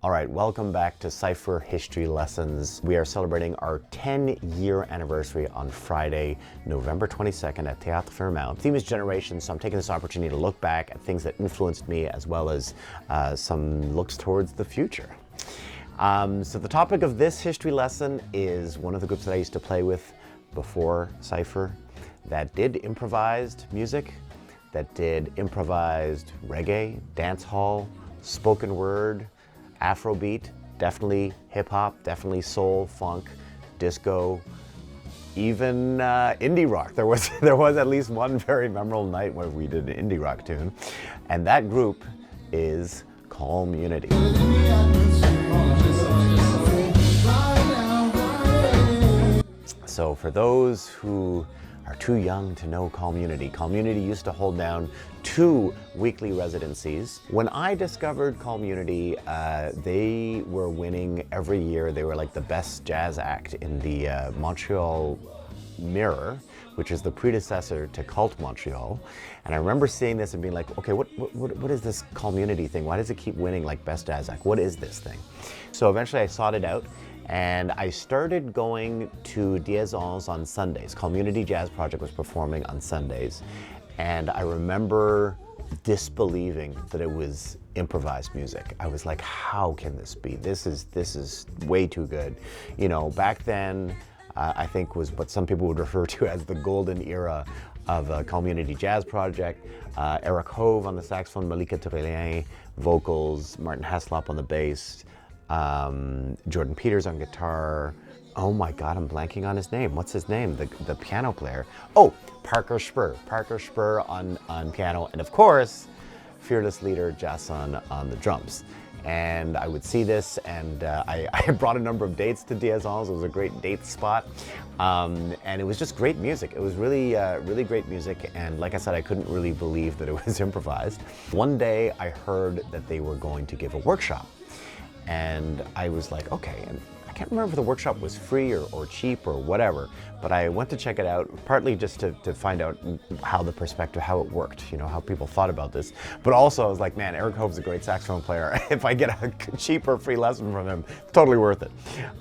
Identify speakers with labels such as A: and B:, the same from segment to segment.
A: All right, welcome back to LeCypher History Lessons. We are celebrating our 10-year anniversary on Friday, November 22nd at Théâtre Fairmount. The theme is generations, so I'm taking this opportunity to look back at things that influenced me as well as some looks towards the future. So the topic of this history lesson is one of the groups that I used to play with before LeCypher that did improvised music, that did improvised reggae, dance hall, spoken word, Afrobeat, definitely hip hop, definitely soul, funk, disco, even indie rock. There was at least one very memorable night where we did an indie rock tune, and that group is Kalmunity. So for those who are too young to know Kalmunity, Kalmunity used to hold down 2 weekly residencies. When I discovered Kalmunity, they were winning every year. They were like the best jazz act in the Montreal Mirror, which is the predecessor to Cult Montreal. And I remember seeing this and being like, okay, what is this Kalmunity thing? Why does it keep winning like best jazz act? What is this thing? So eventually I sought it out. And I started going to Liaisons on Sundays. Kalmunity Jazz Project was performing on Sundays. And I remember disbelieving that it was improvised music. I was like, how can this be? This is way too good. You know, back then, I think was what some people would refer to as the golden era of Kalmunity Jazz Project. Eric Hove on the saxophone, Malika Tourélien, vocals, Martin Heslop on the bass, Jordan Peters on guitar. Oh my God, I'm blanking on his name. What's his name? The piano player. Oh, Parker Spur on piano, and of course, fearless leader Jason on the drums. And I would see this, and I brought a number of dates to Liaisons. It was a great date spot, and it was just great music. It was really, really great music, and like I said, I couldn't really believe that it was improvised. One day, I heard that they were going to give a workshop. And I was like, okay, and I can't remember if the workshop was free or cheap or whatever, but I went to check it out, partly just to find out how it worked, you know, how people thought about this. But also I was like, man, Eric Hove's a great saxophone player. If I get a cheap or free lesson from him, totally worth it.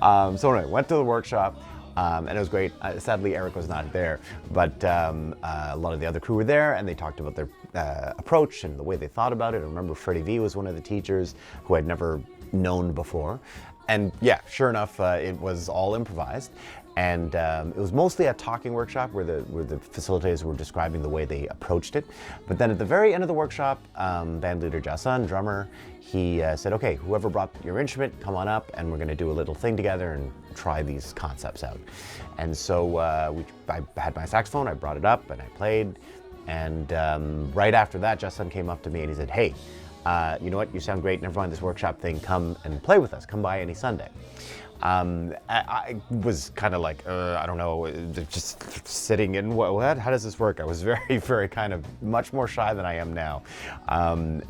A: So anyway, went to the workshop. And it was great. Sadly, Eric was not there, but a lot of the other crew were there, and they talked about their approach and the way they thought about it. I remember Freddie V was one of the teachers who I'd never known before. And yeah, sure enough, it was all improvised. And it was mostly a talking workshop where the facilitators were describing the way they approached it. But then at the very end of the workshop, band leader Jason, drummer, he said, okay, whoever brought your instrument, come on up, and we're gonna do a little thing together and try these concepts out. And so I had my saxophone, I brought it up and I played. And right after that, Jason came up to me and he said, hey, you know what, you sound great, never mind this workshop thing, come and play with us, come by any Sunday. I was kind of like, I don't know, just sitting in, what, how does this work? I was very, very kind of much more shy than I am now.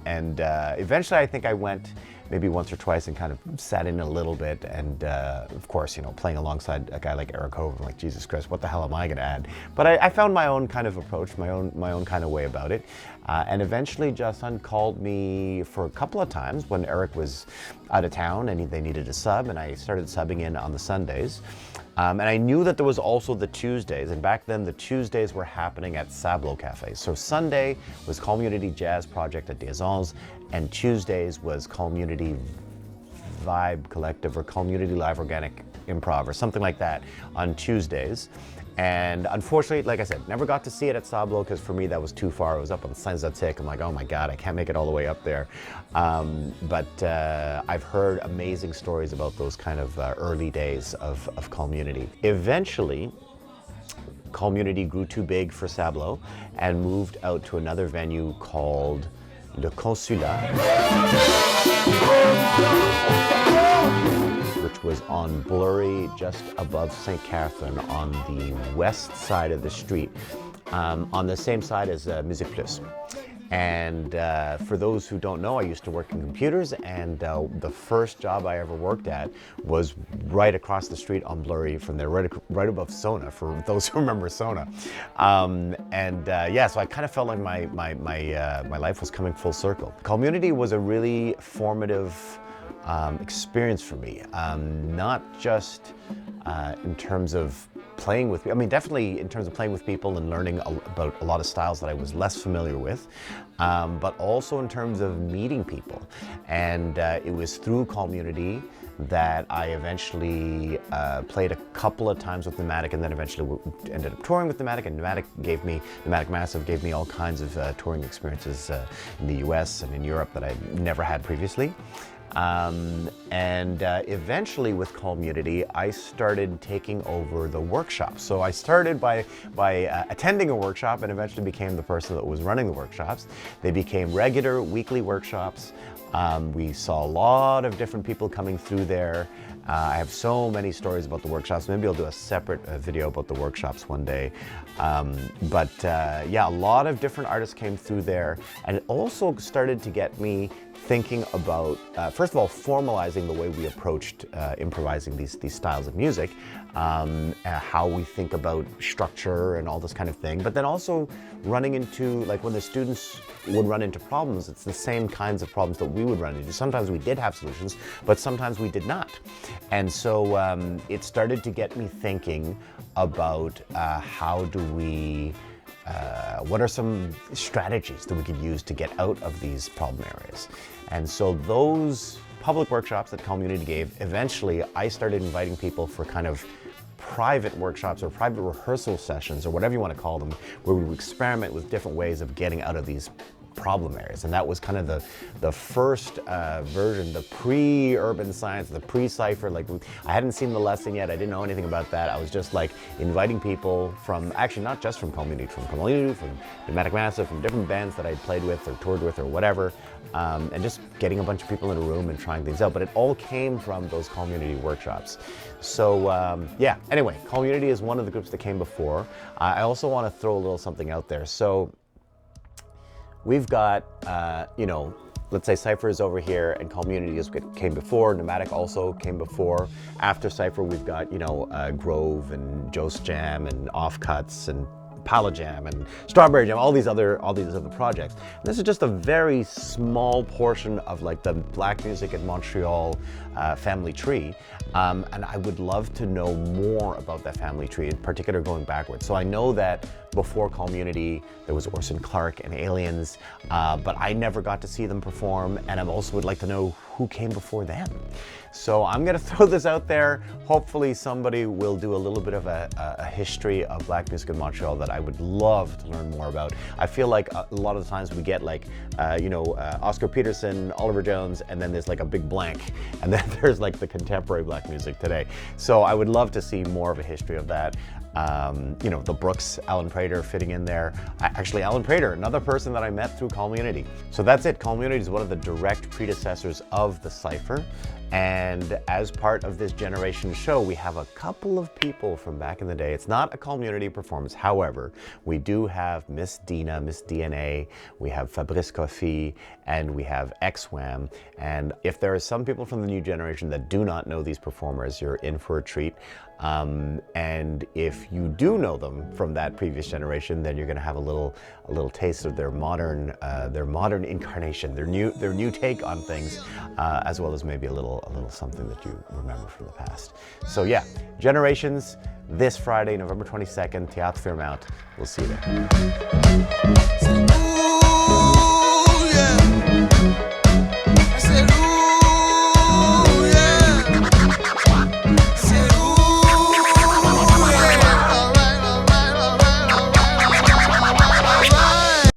A: Eventually I think I went maybe once or twice and kind of sat in a little bit, and of course, you know, playing alongside a guy like Eric Hove, I'm like, Jesus Christ, what the hell am I gonna add? But I found my own kind of approach, my own kind of way about it. And eventually Jason called me for a couple of times when Eric was out of town and they needed a sub, and I started subbing in on the Sundays. And I knew that there was also the Tuesdays, and back then the Tuesdays were happening at Sablo Cafe. So Sunday was Kalmunity Jazz Project at Liaisons, and Tuesdays was Kalmunity Vibe Collective or Kalmunity Live Organic Improv or something like that on Tuesdays. And unfortunately, like I said, never got to see it at Sablo because for me that was too far. It was up on Saint-Zotique. I'm like, oh my God, I can't make it all the way up there. But I've heard amazing stories about those kind of early days of Kalmunity. Eventually, Kalmunity grew too big for Sablo and moved out to another venue called Le Consulat, which was on Blurry, just above St. Catherine on the west side of the street, on the same side as Musique Plus. And for those who don't know, I used to work in computers, and the first job I ever worked at was right across the street on Blurry from there, right above Sona, for those who remember Sona. Yeah, so I kind of felt like my life was coming full circle. Kalmunity was a really formative experience for me, not just in terms of playing with, I mean, definitely in terms of playing with people and learning about a lot of styles that I was less familiar with, but also in terms of meeting people. And it was through Kalmunity that I eventually played a couple of times with Pneumatic, and then eventually ended up touring with Pneumatic, and Pneumatic Massive gave me all kinds of touring experiences in the US and in Europe that I'd never had previously. Eventually with Kalmunity, I started taking over the workshops. So I started by attending a workshop and eventually became the person that was running the workshops. They became regular weekly workshops. We saw a lot of different people coming through there. I have so many stories about the workshops. Maybe I'll do a separate video about the workshops one day. Yeah, a lot of different artists came through there, and it also started to get me thinking about, first of all, formalizing the way we approached improvising these styles of music, how we think about structure and all this kind of thing, but then also running into, like when the students would run into problems, it's the same kinds of problems that we would run into. Sometimes we did have solutions, but sometimes we did not. And so it started to get me thinking about how do we, what are some strategies that we could use to get out of these problem areas? And so those public workshops that Kalmunity gave, eventually I started inviting people for kind of private workshops or private rehearsal sessions or whatever you want to call them, where we would experiment with different ways of getting out of these problem areas. And that was kind of the first version, the pre-urban science, the pre-Cypher. Like, I hadn't seen the lesson yet. I didn't know anything about that. I was just like inviting people from, actually not just from Kalmunity, from Pneumatic Massive, from different bands that I'd played with or toured with or whatever, and just getting a bunch of people in a room and trying things out. But it all came from those Kalmunity workshops. So yeah, anyway, Kalmunity is one of the groups that came before. I also want to throw a little something out there. So we've got, you know, let's say Cypher is over here and Kalmunity came before, Pneumatic also came before. After Cypher, we've got, you know, Grove and Jost Jam and Offcuts and Pala Jam and Strawberry Jam, all these other projects. And this is just a very small portion of like the black music in Montreal family tree. And I would love to know more about that family tree, in particular going backwards. So I know that before Kalmunity, there was Orson Clark and Aliens, but I never got to see them perform, and I also would like to know who came before them. So I'm gonna throw this out there. Hopefully somebody will do a little bit of a history of black music in Montreal that I would love to learn more about. I feel like a lot of the times we get like, you know, Oscar Peterson, Oliver Jones, and then there's like a big blank, and then there's like the contemporary black music today. So I would love to see more of a history of that. You know, the Brooks, Alan Prater fitting in there. Actually, Alan Prater, another person that I met through Kalmunity. So that's it. Kalmunity is one of the direct predecessors of the Cypher. And as part of this generation show, we have a couple of people from back in the day. It's not a Kalmunity performance. However, we do have Miss Dina, Miss DNA, we have Fabrice Coffey, and we have XWAM. And if there are some people from the new generation that do not know these performers, you're in for a treat. And if you do know them from that previous generation, then you're going to have a little taste of their modern incarnation, their new take on things, as well as maybe a little something that you remember from the past. So yeah, Generations this Friday, November 22nd, Théâtre Fairmount. We'll see you there.